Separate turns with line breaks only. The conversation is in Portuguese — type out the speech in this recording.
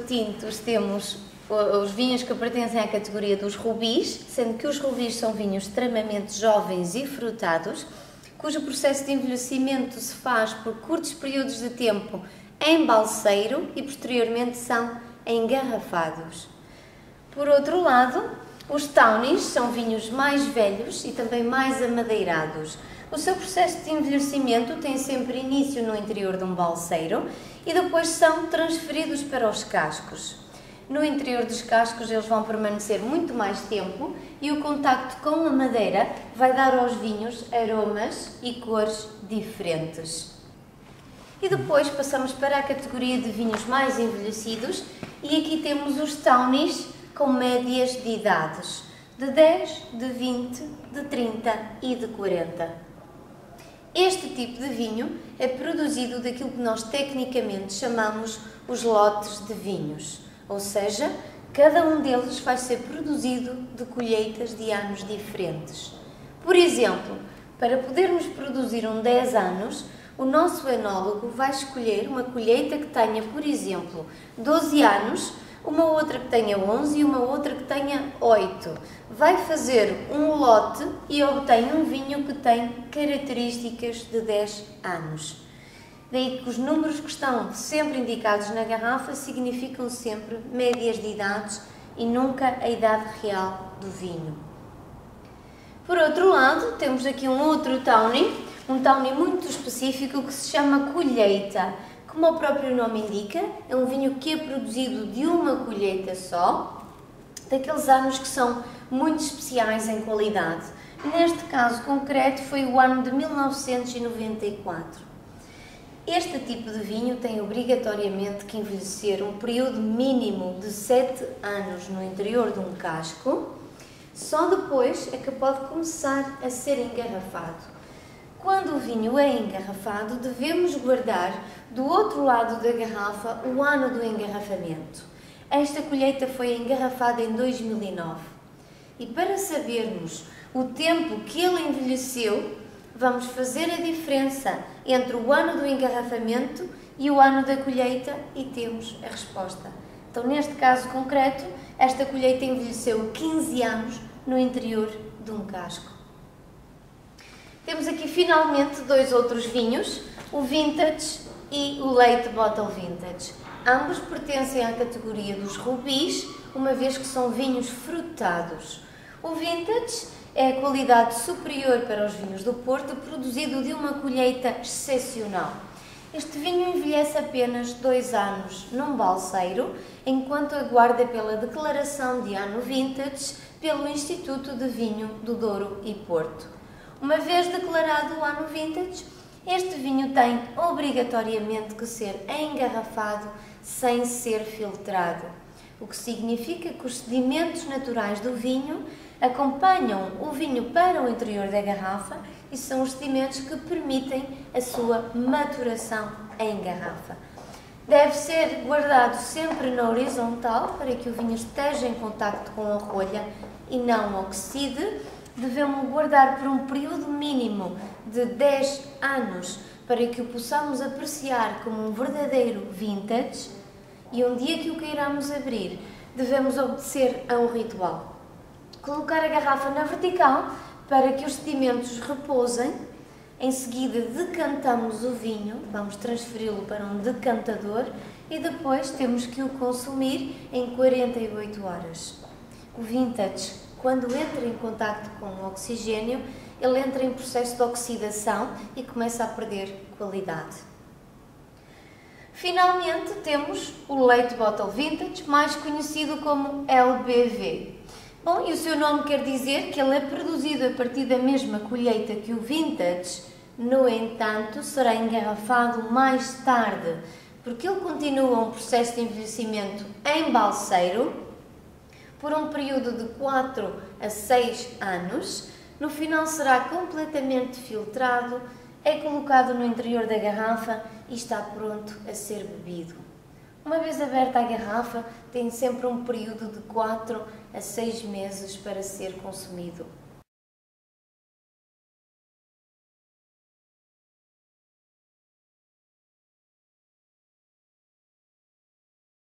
Tintos temos os vinhos que pertencem à categoria dos rubis, sendo que os rubis são vinhos extremamente jovens e frutados, cujo processo de envelhecimento se faz por curtos períodos de tempo em balseiro e posteriormente são engarrafados. Por outro lado, os tawnies são vinhos mais velhos e também mais amadeirados. O seu processo de envelhecimento tem sempre início no interior de um balseiro e depois são transferidos para os cascos. No interior dos cascos eles vão permanecer muito mais tempo e o contacto com a madeira vai dar aos vinhos aromas e cores diferentes. E depois passamos para a categoria de vinhos mais envelhecidos e aqui temos os tawnies com médias de idades de 10, de 20, de 30 e de 40. Este tipo de vinho é produzido daquilo que nós tecnicamente chamamos os lotes de vinhos, ou seja, cada um deles vai ser produzido de colheitas de anos diferentes. Por exemplo, para podermos produzir um 10 anos, o nosso enólogo vai escolher uma colheita que tenha, por exemplo, 12 anos, uma outra que tenha 11 e uma outra que tenha 8. Vai fazer um lote e obtém um vinho que tem características de 10 anos. Daí que os números que estão sempre indicados na garrafa significam sempre médias de idades e nunca a idade real do vinho. Por outro lado, temos aqui um outro tawny, um tawny muito específico que se chama colheita. Como o próprio nome indica, é um vinho que é produzido de uma colheita só, daqueles anos que são muito especiais em qualidade. Neste caso concreto foi o ano de 1994. Este tipo de vinho tem obrigatoriamente que envelhecer um período mínimo de 7 anos no interior de um casco, só depois é que pode começar a ser engarrafado. Quando o vinho é engarrafado, devemos guardar do outro lado da garrafa o ano do engarrafamento. Esta colheita foi engarrafada em 2009. E para sabermos o tempo que ele envelheceu, vamos fazer a diferença entre o ano do engarrafamento e o ano da colheita e temos a resposta. Então, neste caso concreto, esta colheita envelheceu 15 anos no interior de um casco. Temos aqui finalmente dois outros vinhos, o Vintage e o Late Bottle Vintage. Ambos pertencem à categoria dos rubis, uma vez que são vinhos frutados. O Vintage é a qualidade superior para os vinhos do Porto, produzido de uma colheita excepcional. Este vinho envelhece apenas 2 anos num balseiro, enquanto aguarda pela declaração de ano Vintage pelo Instituto de Vinho do Douro e Porto. Uma vez declarado o ano Vintage, este vinho tem obrigatoriamente que ser engarrafado sem ser filtrado, o que significa que os sedimentos naturais do vinho acompanham o vinho para o interior da garrafa e são os sedimentos que permitem a sua maturação em garrafa. Deve ser guardado sempre na horizontal para que o vinho esteja em contacto com a rolha e não oxide. Devemos guardar por um período mínimo de 10 anos para que o possamos apreciar como um verdadeiro vintage e um dia que o queiramos abrir, devemos obedecer a um ritual. Colocar a garrafa na vertical para que os sedimentos repousem, em seguida decantamos o vinho, vamos transferi-lo para um decantador e depois temos que o consumir em 48 horas. O vintage, quando entra em contacto com o oxigênio, ele entra em processo de oxidação e começa a perder qualidade. Finalmente temos o Late Bottle Vintage, mais conhecido como LBV. Bom, e o seu nome quer dizer que ele é produzido a partir da mesma colheita que o Vintage, no entanto, será engarrafado mais tarde, porque ele continua um processo de envelhecimento em balseiro, por um período de 4 a 6 anos, no final será completamente filtrado, é colocado no interior da garrafa e está pronto a ser bebido. Uma vez aberta a garrafa, tem sempre um período de 4 a 6 meses para ser consumido.